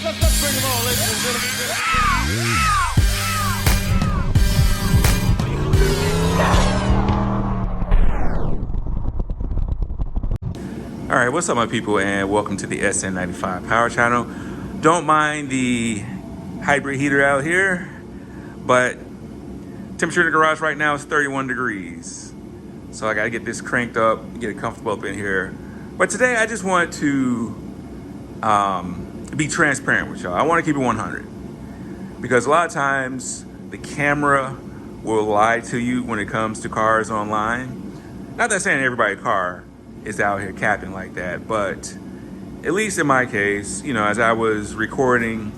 Let's bring them on, ladies and gentlemen. All right, what's up, my people, and welcome to the Sn95 Power Channel. Don't mind the hybrid heater out here, but temperature in the garage right now is 31 degrees. So I gotta get this cranked up, get it comfortable up in here. But today I just want to be transparent with y'all. I want to keep it 100 because a lot of times the camera will lie to you when it comes to cars online. Not that saying everybody's car is out here capping like that, but at least in my case, you know, as I was recording,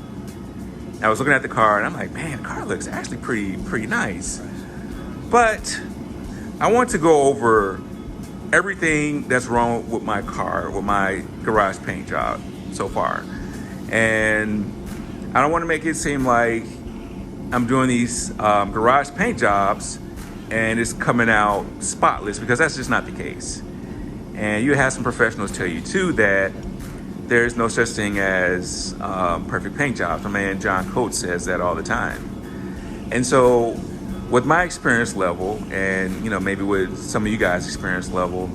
I was looking at the car and I'm like, man, the car looks actually pretty nice. But I want to go over everything that's wrong with my car, with my garage paint job so far. And I don't want to make it seem like I'm doing these garage paint jobs and it's coming out spotless, because that's just not the case. And you have some professionals tell you too that there's no such thing as perfect paint jobs. My man John Coates says that all the time. And so with my experience level, and you know, maybe with some of you guys' experience level,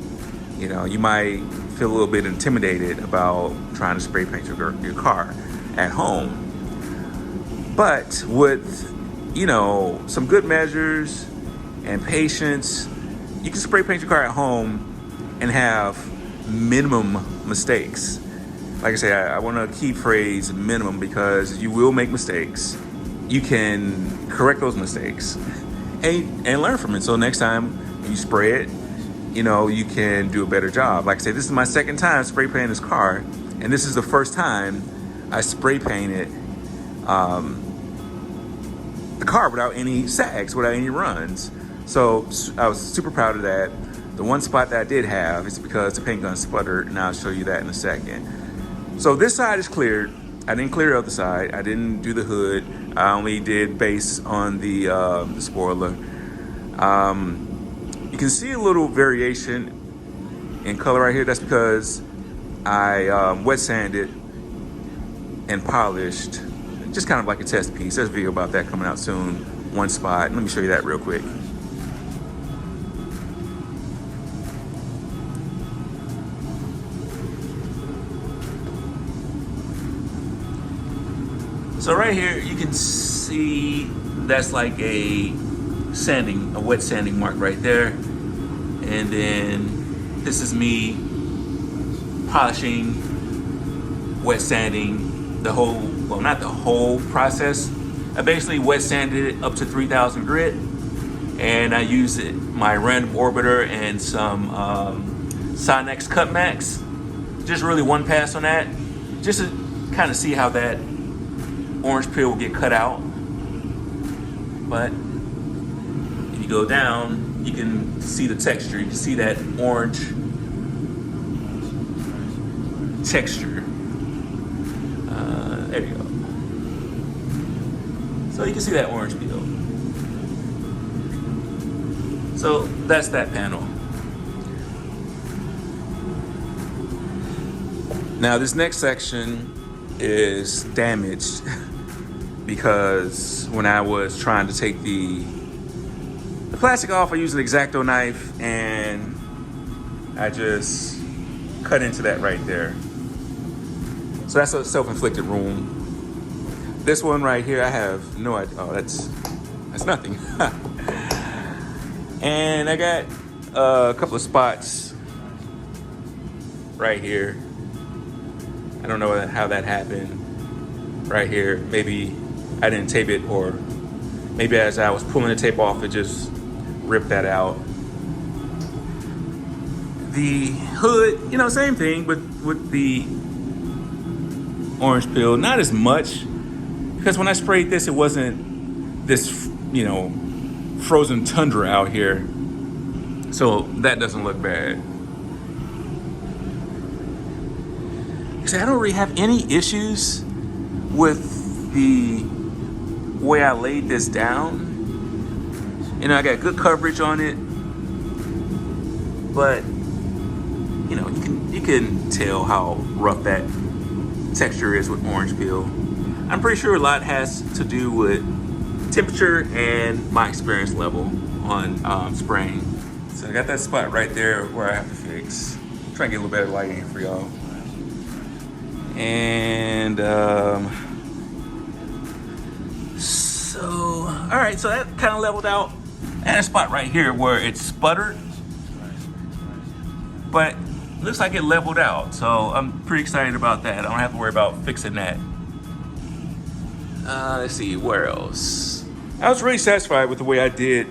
you know, you might feel a little bit intimidated about trying to spray paint your car at home. But with, you know, some good measures and patience, you can spray paint your car at home and have minimum mistakes. Like I say, I want to key phrase minimum, because you will make mistakes. You can correct those mistakes and learn from it. So next time you spray it, you know, you can do a better job. Like I say, this is my second time spray painting this car, and this is the first time I spray painted the car without any sags, without any runs. So I was super proud of that. The one spot that I did have is because the paint gun sputtered, and I'll show you that in a second. So this side is cleared. I didn't clear the other side. I didn't do the hood. I only did base on the spoiler. You can see a little variation in color right here. That's because I wet sanded and polished, just kind of like a test piece. There's a video about that coming out soon. One spot. Let me show you that real quick. So right here, you can see that's like a wet sanding mark right there. And then this is me polishing, wet sanding the whole, well, not the whole process. I basically wet sanded it up to 3000 grit. And I used my random orbiter and some Sn95 Cut Max. Just really one pass on that, just to kind of see how that orange peel will get cut out. But if you go down, you can see the texture. You can see that orange texture. There you go. So you can see that orange peel. So that's that panel. Now this next section is damaged because when I was trying to take the plastic off, I used an X-Acto knife and I just cut into that right there. So that's a self-inflicted wound. This one right here, I have no idea. Oh, that's nothing. And I got a couple of spots right here. I don't know how that happened. Right here, maybe I didn't tape it, or maybe as I was pulling the tape off, it just ripped that out. The hood, you know, same thing, but with the orange peel, not as much, because when I sprayed this, it wasn't this, you know, frozen tundra out here, so that doesn't look bad. I don't really have any issues with the way I laid this down. You know, I got good coverage on it, but you know, you can tell how rough that texture is with orange peel. I'm pretty sure a lot has to do with temperature and my experience level on spraying. So I got that spot right there where I have to fix. Try and get a little better lighting for y'all. And so, all right, so that kind of leveled out. And a spot right here where it sputtered, but looks like it leveled out. So I'm pretty excited about that. I don't have to worry about fixing that. Let's see, where else? I was really satisfied with the way I did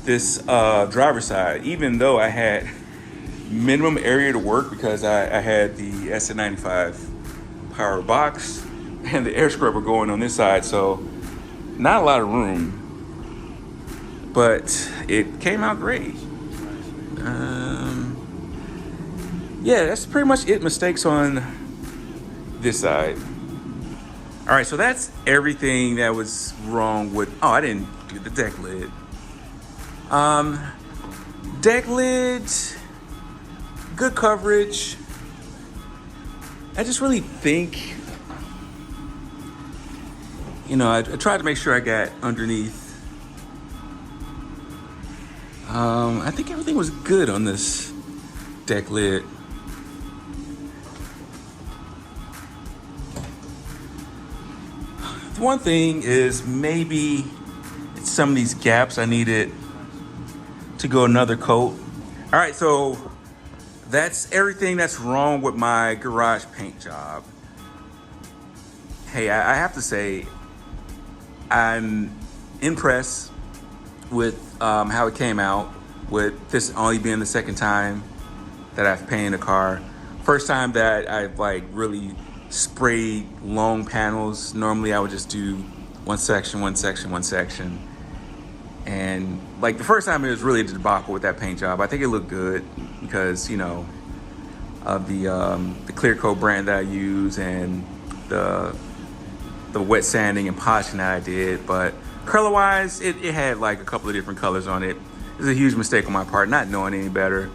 this driver's side, even though I had minimum area to work because I had the Sn95 power box and the air scrubber going on this side, so not a lot of room, but it came out great. Yeah, that's pretty much it. Mistakes on this side. All right, so that's everything that was wrong with, oh, I didn't do the deck lid. Deck lid, good coverage. I just really think, you know, I tried to make sure I got underneath. I think everything was good on this deck lid. The one thing is maybe it's some of these gaps I needed to go another coat. All right, so that's everything that's wrong with my garage paint job. Hey, I have to say, I'm impressed with how it came out, with this only being the second time that I've painted a car. First time that I've like really sprayed long panels. Normally I would just do one section, one section, one section. And like the first time it was really a debacle with that paint job. I think it looked good because, you know, of the clear coat brand that I use and the wet sanding and polishing that I did. But color wise, it had like a couple of different colors on it. It was a huge mistake on my part, not knowing any better.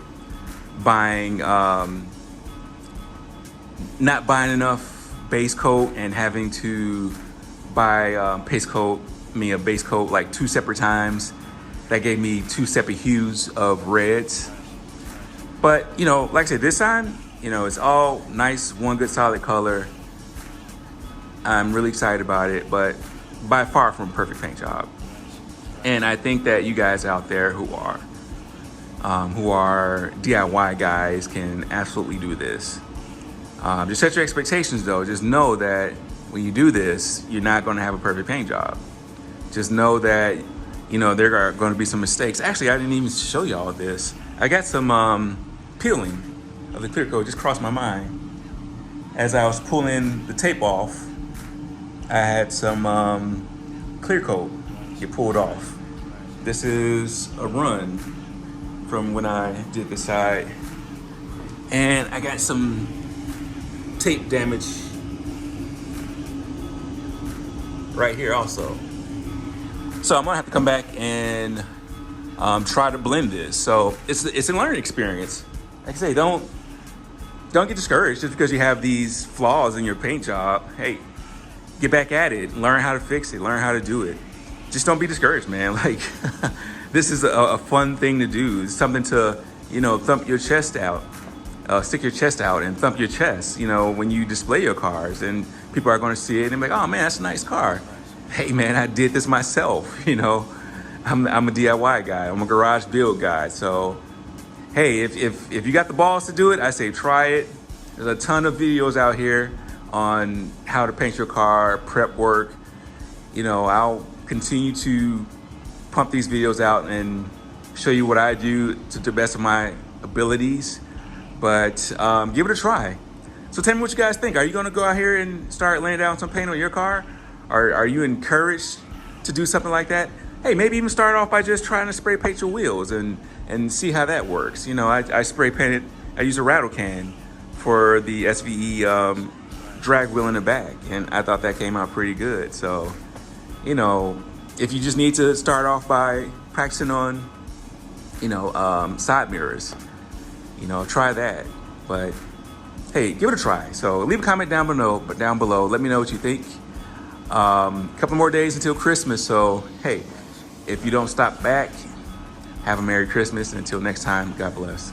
Not buying enough base coat and having to buy a base coat like 2 separate times. That gave me 2 separate hues of reds. But, you know, like I said, this time, you know, it's all nice, one good solid color. I'm really excited about it, but by far from a perfect paint job. And I think that you guys out there who are DIY guys can absolutely do this. Just set your expectations though. Just know that when you do this, you're not going to have a perfect paint job. Just know that, you know, there are going to be some mistakes. Actually, I didn't even show you all this. I got some peeling of the clear coat, just crossed my mind. As I was pulling the tape off, I had some clear coat get pulled off. This is a run from when I did the side. And I got some tape damage right here also. So I'm gonna have to come back and try to blend this. So it's a learning experience. Like I say, don't get discouraged just because you have these flaws in your paint job. Hey, get back at it, learn how to fix it, learn how to do it. Just don't be discouraged, man. Like, this is a fun thing to do. It's something to, you know, thump your chest out, stick your chest out and thump your chest, you know, when you display your cars and people are gonna see it and be like, oh man, that's a nice car. Hey man, I did this myself, you know. I'm a DIY guy, I'm a garage build guy. So, hey, if you got the balls to do it, I say try it. There's a ton of videos out here on how to paint your car, prep work. You know, I'll continue to pump these videos out and show you what I do to the best of my abilities, but give it a try. So tell me what you guys think. Are you gonna go out here and start laying down some paint on your car? Are you encouraged to do something like that? Hey, maybe even start off by just trying to spray paint your wheels and see how that works. You know, I spray painted, I use a rattle can for the SVE drag wheel in the back, and I thought that came out pretty good. So, you know, if you just need to start off by practicing on, you know, side mirrors, you know, try that. But hey, give it a try. So leave a comment down below. Let me know what you think. A couple more days until Christmas. So, hey, if you don't stop back, have a Merry Christmas. And until next time, God bless.